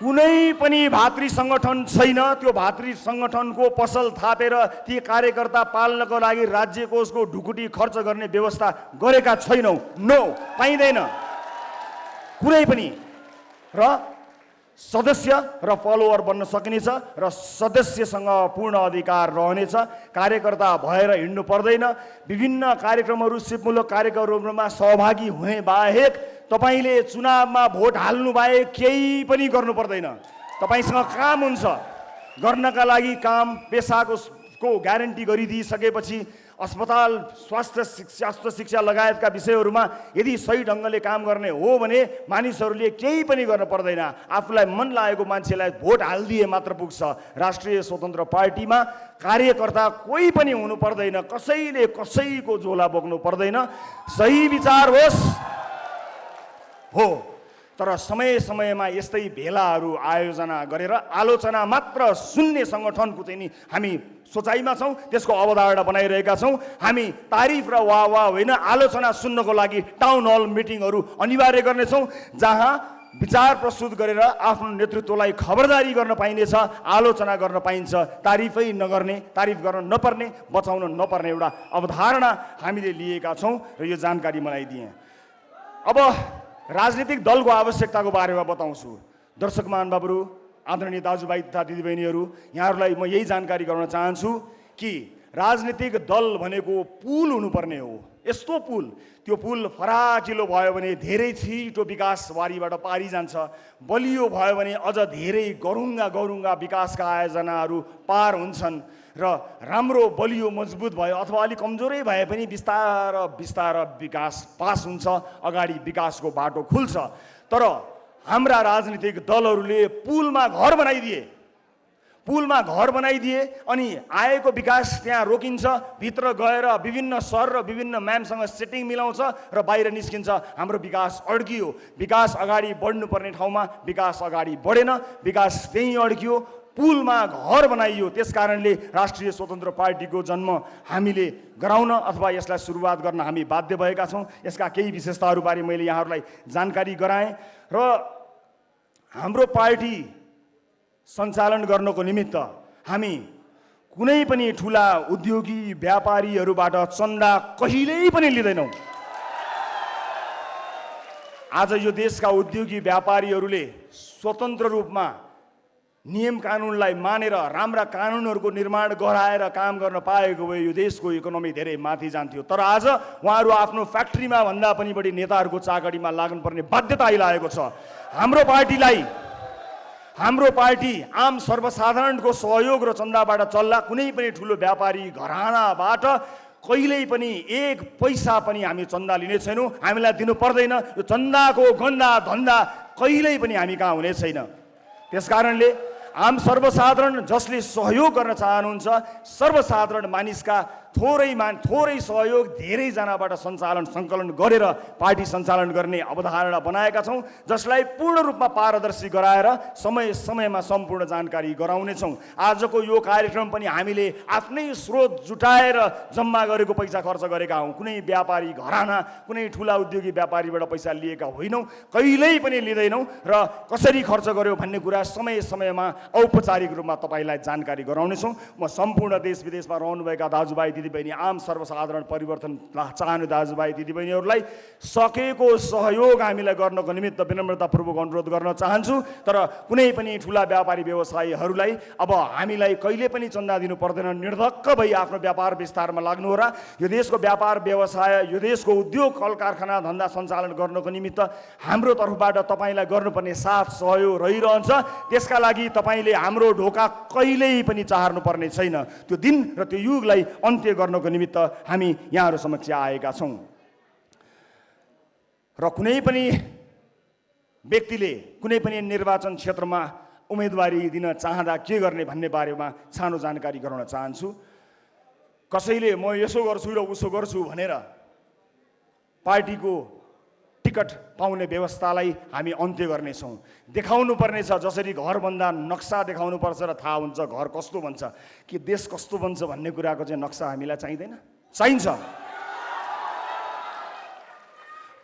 कुनै पनि भातृ सङ्गठन छैन। त्यो भातृ सङ्गठनको पसल थापेर ती कार्यकर्ता पाल्नको लागि राज्य कोषको ढुकुटी खर्च गर्ने व्यवस्था गरेका छैनौँ। नो, पाइँदैन कुनै पनि। र सदस्य र फलोवर बन्न सकिनेछ र सदस्यसँग पूर्ण अधिकार रहनेछ। कार्यकर्ता भएर हिँड्नु पर्दैन। विभिन्न कार्यक्रमहरू, सिपमूलक कार्यक्रमहरूमा सहभागी हुने बाहेक तपाईँले चुनावमा भोट हाल्नु बाहेक केही पनि गर्नु पर्दैन। तपाईँसँग काम हुन्छ, गर्नका लागि काम पेसाको ग्यारेन्टी गरिदिइसकेपछि अस्पताल, स्वास्थ्य शिक्षा लगायतका विषयहरूमा यदि सही ढङ्गले काम गर्ने हो भने मानिसहरूले केही पनि गर्न पर्दैन। आफूलाई मन लागेको मान्छेलाई भोट हालिदिए मात्र पुग्छ। राष्ट्रिय स्वतन्त्र पार्टीमा कार्यकर्ता कोही पनि हुनु पर्दैन। कसैले कसैको झोला बोक्नु पर्दैन। सही विचार होस् हो, तर समय समयमा यस्तै भेलाहरू आयोजना गरेर आलोचना मात्र सुन्ने सङ्गठनको चाहिँ नि हामी सोचाइमा छौँ, त्यसको अवधारणा बनाइरहेका छौँ। हामी तारिफ र वाह होइन, आलोचना सुन्नको लागि टाउन हल मिटिङहरू अनिवार्य गर्नेछौँ, जहाँ विचार प्रस्तुत गरेर आफ्नो नेतृत्वलाई खबरदारी गर्न पाइनेछ, आलोचना गर्न पाइन्छ। तारिफै नगर्ने, तारिफ गर्न नपर्ने, बचाउन नपर्ने एउटा अवधारणा हामीले लिएका छौँ र यो जानकारी मलाई दिएँ। अब राजनीतिक दलको आवश्यकताको बारेमा बताउँछु। दर्शक महानुभावहरू, आदरणीय दाजुभाइ तथा दिदीबहिनीहरू, यहाँहरूलाई म यही जानकारी गराउन चाहन्छु कि राजनीतिक दल भनेको पुल हुनुपर्ने हो। यस्तो पुल, त्यो पुल फराकिलो भयो भने धेरै छिटो विकासवारीबाट पारी जान्छ। बलियो भयो भने अझ धेरै गरुङ्गा विकासका आयोजनाहरू पार हुन्छन् र राम्रो बलियो मजबुत भयो अथवा अलिक कमजोरै भए पनि बिस्तार विकास पास हुन्छ, अगाडि विकासको बाटो खुल्छ। तर हाम्रा राजनीतिक दलहरूले पुलमा घर बनाइदिए अनि आएको विकास त्यहाँ रोकिन्छ। भित्र गएर विभिन्न सहर र विभिन्न म्यामसँग सेटिङ मिलाउँछ र बाहिर निस्किन्छ। हाम्रो विकास अड्कियो। विकास अगाडि बढ्नुपर्ने ठाउँमा विकास अगाडि बढेन, विकास त्यहीँ अड्कियो। पुलमा घर बनाइयो। त्यस कारणले राष्ट्रिय स्वतन्त्र पार्टीको जन्म हामीले गराउन अथवा यसलाई सुरुवात गर्न हामी बाध्य भएका छौँ। यसका केही विशेषताहरूबारे मैले यहाँहरूलाई जानकारी गराएँ र हाम्रो पार्टी सञ्चालन गर्नको निमित्त हामी कुनै पनि ठुला उद्योगी व्यापारीहरूबाट चन्दा कहिल्यै पनि लिँदैनौँ। आज यो देशका उद्योगी व्यापारीहरूले स्वतन्त्र रूपमा नियम कानुनलाई मानेर राम्रा कानुनहरूको निर्माण गराएर काम गर्न पाएको भए यो देशको इकोनोमी धेरै माथि जान्थ्यो। तर आज उहाँहरू आफ्नो फ्याक्ट्रीमा भन्दा पनि बढी नेताहरूको चाकरीमा लाग्नुपर्ने बाध्यता आइरहेको छ। हाम्रो पार्टी आम सर्वसाधारणको सहयोग र चन्दाबाट चल्ला। कुनै पनि ठुलो व्यापारी घरानाबाट कहिल्यै पनि एक पैसा पनि हामी चन्दा लिने छैनौँ। हामीलाई दिनु पर्दैन। यो चन्दाको गन्दा धन्दा कहिल्यै पनि हामी कहाँ हुने छैन। त्यसकारणले आम सर्वसाधारण जसले सहयोग गर्न चाहनुहुन्छ, सर्वसाधारण मानिसका थोरै सहयोग धेरैजनाबाट सङ्कलन गरेर पार्टी सञ्चालन गर्ने अवधारणा बनाएका छौँ, जसलाई पूर्ण रूपमा पारदर्शी गराएर समय-समयमा सम्पूर्ण जानकारी गराउनेछौँ। आजको यो कार्यक्रम पनि हामीले आफ्नै स्रोत जुटाएर जम्मा गरेको पैसा खर्च गरेका हौँ। कुनै व्यापारी घराना, कुनै ठुला उद्योगी व्यापारीबाट पैसा लिएका होइनौँ, कहिल्यै पनि लिँदैनौँ र कसरी खर्च गर्यो भन्ने कुरा समय-समयमा औपचारिक रूपमा तपाईँलाई जानकारी गराउनेछौँ। म सम्पूर्ण देश विदेशमा रहनुभएका दाजुभाइ दिदीबहिनी, आम सर्वसाधारण परिवर्तन चाहने दाजुभाइ दिदीबहिनीहरूलाई सकेको सहयोग हामीलाई गर्नको निमित्त विनम्रतापूर्वक अनुरोध गर्न चाहन्छु। तर कुनै पनि ठुला व्यापारी व्यवसायीहरूलाई अब हामीलाई कहिले पनि चन्दा दिनु पर्दैन। निर्धक्क भई आफ्नो व्यापार विस्तारमा लाग्नुहोला। यो देशको व्यापार व्यवसाय, यो देशको उद्योग कल कारखाना धन्दा सञ्चालन गर्नको निमित्त हाम्रो तर्फबाट तपाईँलाई गर्नुपर्ने साथ सहयोग रहिरहन्छ। त्यसका लागि तपाईँले हाम्रो ढोका कहिल्यै पनि चाहर्नुपर्ने छैन। त्यो दिन र त्यो युगलाई अन्त्य गर्नको निमित्त हामी यहाँहरू समक्ष आएका छौँ। र कुनै पनि व्यक्तिले कुनै पनि निर्वाचन क्षेत्रमा उम्मेदवारी दिन चाहँदा के गर्ने भन्ने बारेमा सानो जानकारी गराउन चाहन्छु। कसैले म यसो गर्छु र उसो गर्छु भनेर पार्टीको टिकट पाउने व्यवस्थालाई हामी अन्त्य गर्नेछौँ। देखाउनु पर्ने छ, जसरी घर भन्दा नक्सा देखाउनु पर्छ र थाहा हुन्छ घर कस्तो बन्छ, कि देश कस्तो बन्छ भन्ने कुराको चाहिँ नक्सा हामीलाई चाहिँदैन, चाहिन्छ।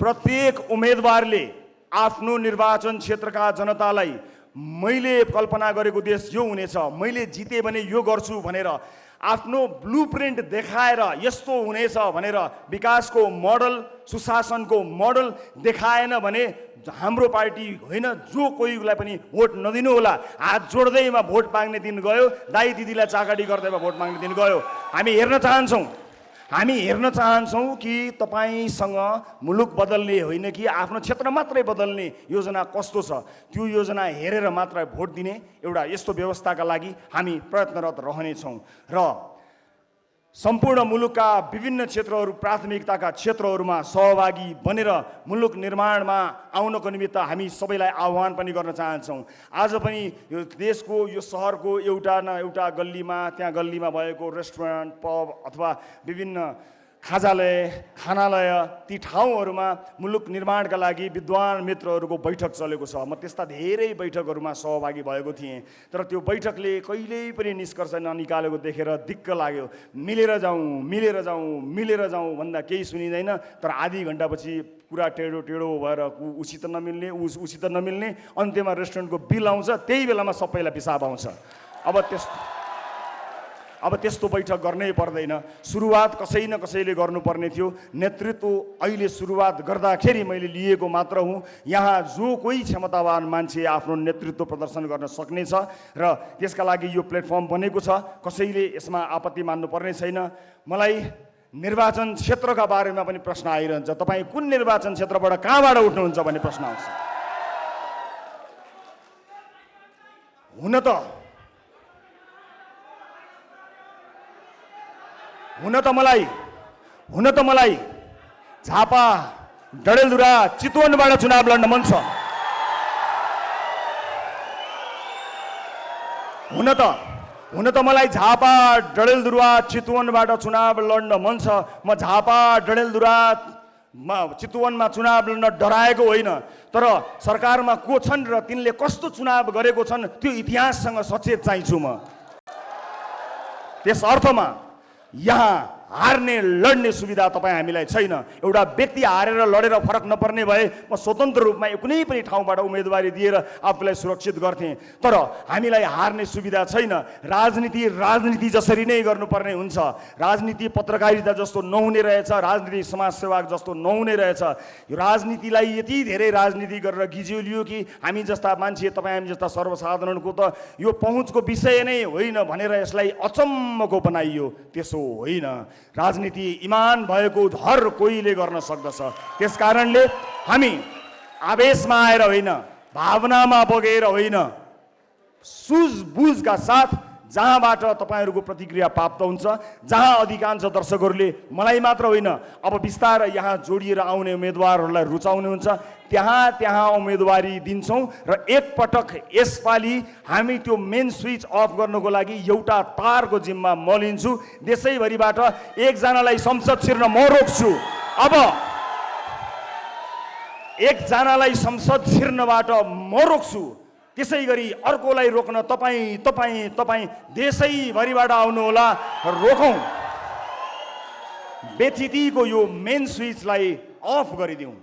प्रत्येक उम्मेदवारले आफ्नो निर्वाचन क्षेत्रका जनतालाई मैले कल्पना गरेको देश यो हुनेछ, मैले जिते भने यो गर्छु भनेर आफ्नो ब्लुप्रिन्ट देखाएर यस्तो हुनेछ भनेर विकासको मोडल, सुशासनको मोडल देखाएन भने हाम्रो पार्टी होइन, जो कोहीलाई पनि भोट नदिनु होला। हात जोड्दैमा भोट माग्ने दिन गयो, दाइ दिदीलाई चाकरी गर्दैमा भोट माग्ने दिन गयो। हामी हेर्न चाहन्छौँ कि तपाईँसँग मुलुक बदल्ने होइन कि आफ्नो क्षेत्र मात्रै बदल्ने योजना कस्तो छ, त्यो योजना हेरेर मात्र भोट दिने एउटा यस्तो व्यवस्थाका लागि हामी प्रयत्नरत रहनेछौँ। र सम्पूर्ण मुलुकका विभिन्न क्षेत्रहरू, प्राथमिकताका क्षेत्रहरूमा सहभागी बनेर मुलुक निर्माणमा आउनको निमित्त हामी सबैलाई आह्वान पनि गर्न चाहन्छौँ। आज पनि यो देशको, यो सहरको एउटा न एउटा गल्लीमा, त्यहाँ गल्लीमा भएको रेस्टुरेन्ट, पब अथवा विभिन्न खानालय, ती ठाउँहरूमा मुलुक निर्माणका लागि विद्वान मित्रहरूको बैठक चलेको छ। म त्यस्ता धेरै बैठकहरूमा सहभागी भएको थिएँ, तर त्यो बैठकले कहिल्यै पनि निष्कर्ष ननिकालेको देखेर दिक्क लाग्यो। मिलेर जाउँ भन्दा केही सुनिँदैन, तर आधी घन्टापछि कुरा टेढो भएर उसित नमिल्ने, अन्त्यमा रेस्टुरेन्टको बिल आउँछ, त्यही बेलामा सबैलाई पिसाब आउँछ। अब त्यस्तो बैठक गर्नै पर्दैन। सुरुवात कसै न कसैले गर्नुपर्ने थियो। नेतृत्व अहिले सुरुवात गर्दाखेरि मैले लिएको मात्र हुँ। यहाँ जो कोही क्षमतावान मान्छे आफ्नो नेतृत्व प्रदर्शन गर्न सक्नेछ र त्यसका लागि यो प्लेटफर्म बनेको छ। कसैले यसमा आपत्ति मान्नुपर्ने छैन। मलाई निर्वाचन क्षेत्रका बारेमा पनि प्रश्न आइरहन्छ, तपाईँ कुन निर्वाचन क्षेत्रबाट कहाँबाट उठ्नुहुन्छ भन्ने प्रश्न आउँछ। हुन त मलाई झापा, डडेलधुरा, चितवनबाट चुनाव लड्न मन छ। हुन त मलाई झापा, डडेलधुरा, चितवनबाट चुनाव लड्न मन छ। म झापा, डडेलधुरा, चितवनमा चुनाव लड्न डराएको होइन, तर सरकारमा को छन् र तिनले कस्तो चुनाव गरेको छन् त्यो इतिहाससँग सचेत चाहिन्छु म। त्यस अर्थमा यहाँ हार्ने लड्ने सुविधा तपाईँ हामीलाई छैन। एउटा व्यक्ति हारेर लडेर फरक नपर्ने भए म स्वतन्त्र रूपमा कुनै पनि ठाउँबाट उम्मेदवारी दिएर आफूलाई सुरक्षित गर्थेँ। तर हामीलाई हार्ने सुविधा छैन। राजनीति जसरी नै गर्नुपर्ने हुन्छ। राजनीति पत्रकारिता जस्तो नहुने रहेछ, राजनीति समाजसेवा जस्तो नहुने रहेछ। यो राजनीतिलाई यति धेरै राजनीति गरेर गिज्योलियो कि हामी जस्ता मान्छे, तपाईँ हामी जस्ता सर्वसाधारणको त यो पहुँचको विषय नै होइन भनेर यसलाई अचम्मको बनाइयो। त्यसो होइन। राजनीति इमान भएको हर कोहीले गर्न सक्दछ। त्यस कारणले हामी आवेशमा आएर होइन, भावनामा बगेर होइन, सुझबुझका साथ जहाँबाट तपाईँहरूको प्रतिक्रिया प्राप्त हुन्छ, जहाँ अधिकांश दर्शकहरूले मलाई मात्र होइन अब बिस्तारै यहाँ जोडिएर आउने उम्मेदवारहरूलाई रुचाउने हुन्छ, त्यहाँ उम्मेदवारी दिन्छौँ। र एकपटक यसपालि हामी त्यो मेन स्विच अफ गर्नको लागि एउटा तारको जिम्मा म लिन्छु। देशैभरिबाट एकजनालाई संसद छिर्न म रोक्छु। अब एकजनालाई संसद छिर्नबाट म रोक्छु। त्यसै गरी अर्कोलाई रोक्न तपाईँ देशैभरिबाट आउनुहोला, रोकौँ। व्यथितिको यो मेन स्विचलाई अफ गरिदिउँ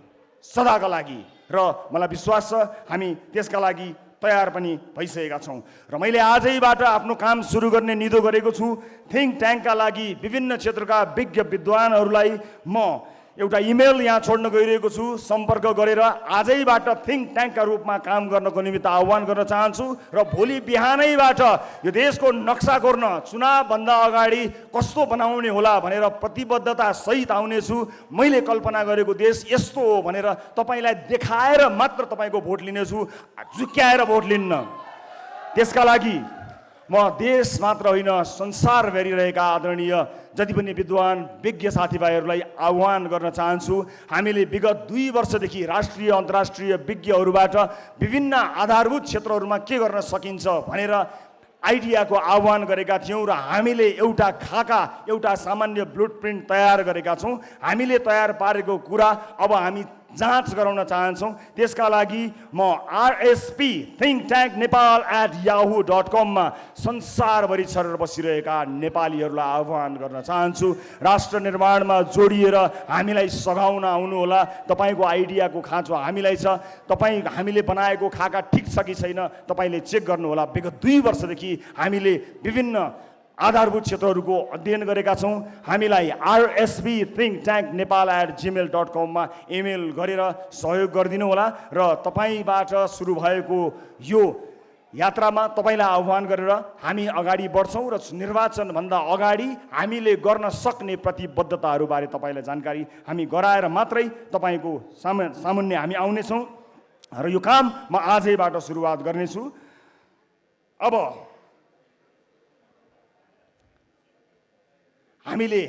सदाका लागि। र मलाई विश्वास छ हामी त्यसका लागि तयार पनि भइसकेका छौँ। र मैले आजैबाट आफ्नो काम सुरु गर्ने निधो गरेको छु। थिङ्क ट्याङ्कका लागि विभिन्न क्षेत्रका विज्ञ विद्वानहरूलाई म एउटा इमेल यहाँ छोड्न गइरहेको छु। सम्पर्क गरेर आजैबाट थिङ्क ट्याङ्कका रूपमा काम गर्नको निमित्त आह्वान गर्न चाहन्छु। र भोलि बिहानैबाट यो देशको नक्सा कोर्न चुनावभन्दा अगाडि कस्तो बनाउने होला भनेर प्रतिबद्धता सहित आउनेछु। मैले कल्पना गरेको देश यस्तो हो भनेर तपाईँलाई देखाएर मात्र तपाईँको भोट लिनेछु, झुक्क्याएर भोट लिन्न। त्यसका लागि म देश मात्र होइन संसार भेरिरहेका आदरणीय जति पनि विद्वान विज्ञ साथीभाइहरूलाई आह्वान गर्न चाहन्छु। हामीले विगत 2 वर्षदेखि राष्ट्रिय अन्तर्राष्ट्रिय विज्ञहरूबाट विभिन्न आधारभूत क्षेत्रहरूमा के गर्न सकिन्छ भनेर आइडियाको आह्वान गरेका थियौँ। र हामीले एउटा खाका, एउटा सामान्य ब्लुप्रिन्ट तयार गरेका छौँ। हामीले तयार पारेको कुरा अब हामी जाँच गराउन चाहन्छौँ। त्यसका लागि म RSP think tank nepal@yahoo.com मा संसारभरि छरेर बसिरहेका नेपालीहरूलाई आह्वान गर्न चाहन्छु। राष्ट्र निर्माणमा जोडिएर हामीलाई सघाउन आउनुहोला। तपाईँको आइडियाको खाँचो हामीलाई छ। हामीले बनाएको खाका ठिक छ कि छैन तपाईँले चेक गर्नुहोला। विगत 2 वर्षदेखि हामीले विभिन्न आधारभूत क्षेत्रहरूको अध्ययन गरेका छौँ। हामीलाई RSP think tank nepal@gmail.com मा इमेल गरेर सहयोग गरिदिनु होला। र तपाईँबाट सुरु भएको यो यात्रामा तपाईँलाई आह्वान गरेर हामी अगाडि बढ्छौँ। र निर्वाचनभन्दा अगाडि हामीले गर्न सक्ने प्रतिबद्धताहरूबारे तपाईँलाई जानकारी हामी गराएर मात्रै तपाईँको सामुन्ने हामी आउनेछौँ। र यो काम म आजैबाट सुरुवात गर्नेछु। अब हामीले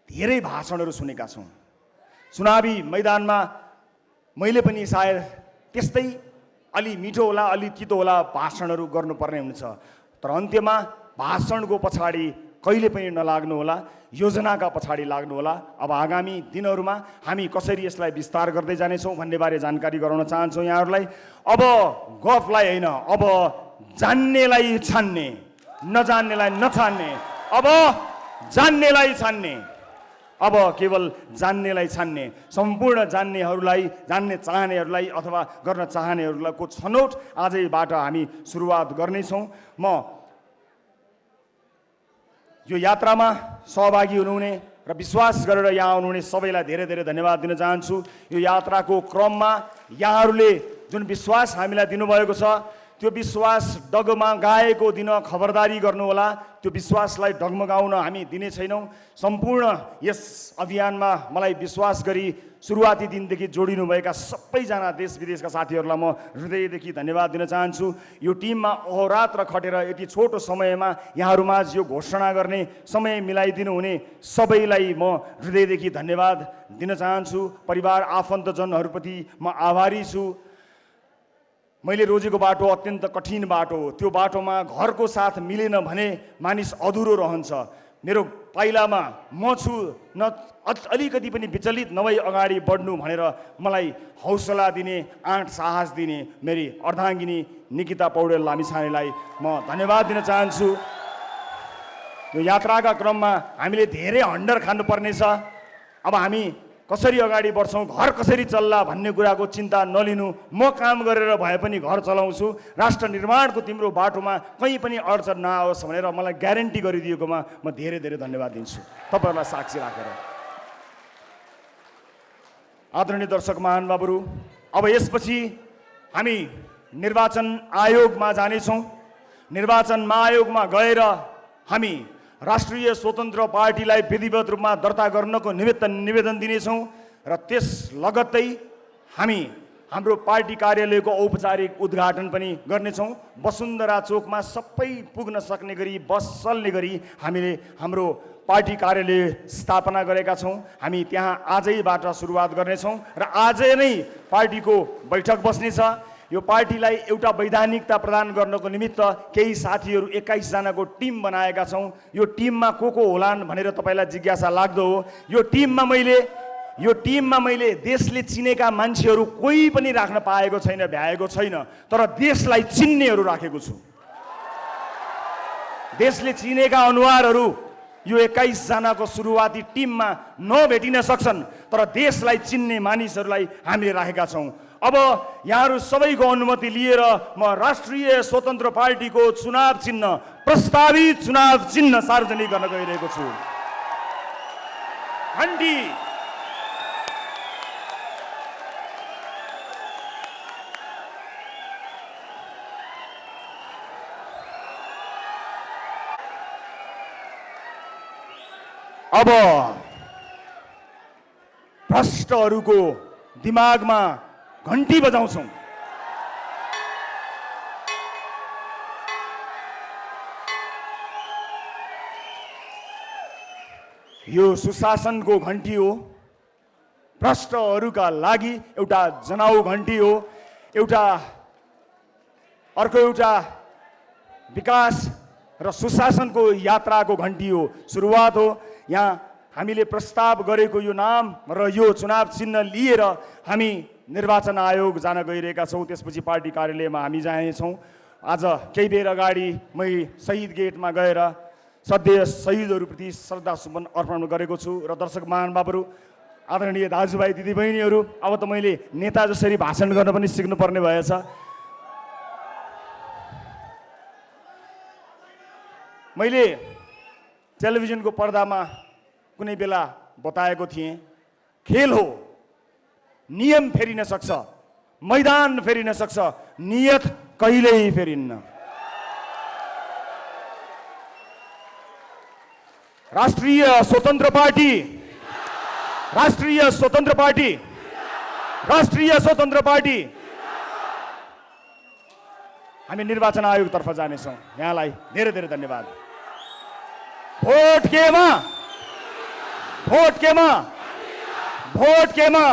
धेरै भाषणहरू सुनेका छौँ। चुनावी मैदानमा मैले पनि सायद त्यस्तै अलि मिठो होला, अलि तितो होला भाषणहरू गर्नुपर्ने हुन्छ। तर अन्त्यमा भाषणको पछाडि कहिले पनि नलाग्नु होला, योजनाका पछाडि लाग्नु होला। अब आगामी दिनहरूमा हामी कसरी यसलाई विस्तार गर्दै जानेछौँ भन्ने बारे जानकारी गराउन चाहन्छौँ यहाँहरूलाई। अब गफलाई होइन, अब जान्नेलाई छान्ने, नजान्नेलाई नछान्ने, अब जान्नेलाई छान्ने, अब केवल जान्नेलाई छान्ने, सम्पूर्ण जान्नेहरूलाई, जान्ने चाहनेहरूलाई अथवा गर्न चाहनेहरूलाई को छनौट आजैबाट हामी सुरुवात गर्नेछौँ। म यो यात्रामा सहभागी हुनुहुने र विश्वास गरेर यहाँ आउनुहुने सबैलाई धेरै धेरै धन्यवाद दिन चाहन्छु। यो यात्राको क्रममा यहाँहरूले जुन विश्वास हामीलाई दिनुभएको छ त्यो विश्वास डगमगाएको दिन खबरदारी गर्नुहोला। त्यो विश्वासलाई डगमगाउन हामी दिने छैनौँ। सम्पूर्ण यस अभियानमा मलाई विश्वास गरी सुरुवाती दिनदेखि जोडिनुभएका सबैजना देश विदेशका साथीहरूलाई म हृदयदेखि धन्यवाद दिन चाहन्छु। यो टिममा अहोरात्र खटेर यति छोटो समयमा यहाँहरूमाझ यो घोषणा गर्ने समय मिलाइदिनु हुने सबैलाई म हृदयदेखि धन्यवाद दिन चाहन्छु। परिवार आफन्तजनहरूप्रति म आभारी छु। मैले रोजेको बाटो अत्यन्त कठिन बाटो हो। त्यो बाटोमा घरको साथ मिलेन भने मानिस अधुरो रहन्छ। मेरो पाइलामा म छु, न अलिकति पनि विचलित नभई अगाडि बढ्नु भनेर मलाई हौसला दिने, आँट साहस दिने मेरी अर्धाङ्गिनी निकिता पौडेल लामिछानेलाई म धन्यवाद दिन चाहन्छु। यो यात्राका क्रममा हामीले धेरै हन्डर खानुपर्नेछ। अब हामी कसरी अगाडि बढ्छौँ, घर कसरी चल्ला भन्ने कुराको चिन्ता नलिनु। म काम गरेर भए पनि घर चलाउँछु, राष्ट्र निर्माणको तिम्रो बाटोमा कहीँ पनि अडचन नआओस् भनेर मलाई ग्यारेन्टी गरिदिएकोमा म धेरै धेरै धन्यवाद दिन्छु तपाईँहरूलाई साक्षी राखेर। आदरणीय दर्शक महानुभावहरू, अब यसपछि हामी निर्वाचन आयोगमा जानेछौँ। निर्वाचन आयोगमा गएर हामी राष्ट्रिय स्वतन्त्र पार्टीलाई विधिवत रूपमा दर्ता गर्नको निमित्त निवेदन दिनेछौँ र त्यस लगत्तै हामी हाम्रो पार्टी कार्यालयको औपचारिक उद्घाटन पनि गर्नेछौँ। वसुन्धरा चोकमा सबै पुग्न सक्ने गरी, बस चल्ने गरी हामीले हाम्रो पार्टी कार्यालय स्थापना गरेका छौँ। हामी त्यहाँ आजैबाट सुरुवात गर्नेछौँ र आजै नै पार्टीको बैठक बस्नेछ। यो पार्टीलाई एउटा वैधानिकता प्रदान गर्नको निमित्त केही साथीहरू 21 जनाको टिम बनाएका छौँ। यो टिममा को होलान् भनेर तपाईँलाई जिज्ञासा लाग्दो हो। यो टिममा मैले देशले चिनेका मान्छेहरू कोही पनि राख्न पाएको छैन, भ्याएको छैन, तर देशलाई चिन्नेहरू राखेको छु। देशले चिनेका अनुहारहरू यो 21 जनाको सुरुवाती टिममा नभेटिन सक्छन्, तर देशलाई चिन्ने मानिसहरूलाई हामीले राखेका छौँ। अब यहाँहरू सबैको अनुमति लिएर म राष्ट्रिय स्वतन्त्र पार्टीको चुनाव चिन्ह, प्रस्तावित चुनाव चिन्ह सार्वजनिक गर्न गइरहेको छु। घन्टी। अब भ्रष्टहरूको दिमागमा घन्टी बजाउँछौँ। यो सुशासनको घन्टी हो, भ्रष्टहरूका लागि एउटा जनाउ घन्टी हो, अर्को एउटा विकास र सुशासनको यात्राको घन्टी हो, सुरुवात हो। यहाँ हामीले प्रस्ताव गरेको यो नाम र यो चुनाव चिन्ह लिएर हामी निर्वाचन आयोग जान गइरहेका छौँ। त्यसपछि पार्टी कार्यालयमा हामी जानेछौँ। आज केही बेर अगाडि मै शहीद गेटमा गएर सधैँ शहीदहरूप्रति श्रद्धा सुमन अर्पण गरेको छु। र दर्शक महानुभावहरू, आदरणीय दाजुभाइ दिदीबहिनीहरू, अब त मैले नेता जसरी भाषण गर्न पनि सिक्नुपर्ने भएछ। मैले टेलिभिजनको पर्दामा कुनै बेला बताएको थिएँ, खेल हो, नियम फेरिन सक्छ, मैदान फेरिन सक्छ, नियत कहिल्यै फेरिन्न। राष्ट्रिय स्वतन्त्र पार्टी, राष्ट्रिय स्वतन्त्र पार्टी, राष्ट्रिय स्वतन्त्र पार्टी। हामी निर्वाचन आयोगतर्फ जानेछौँ। यहाँलाई धेरै धेरै धन्यवाद। भोट केमा, भोट केमा, भोट केमा।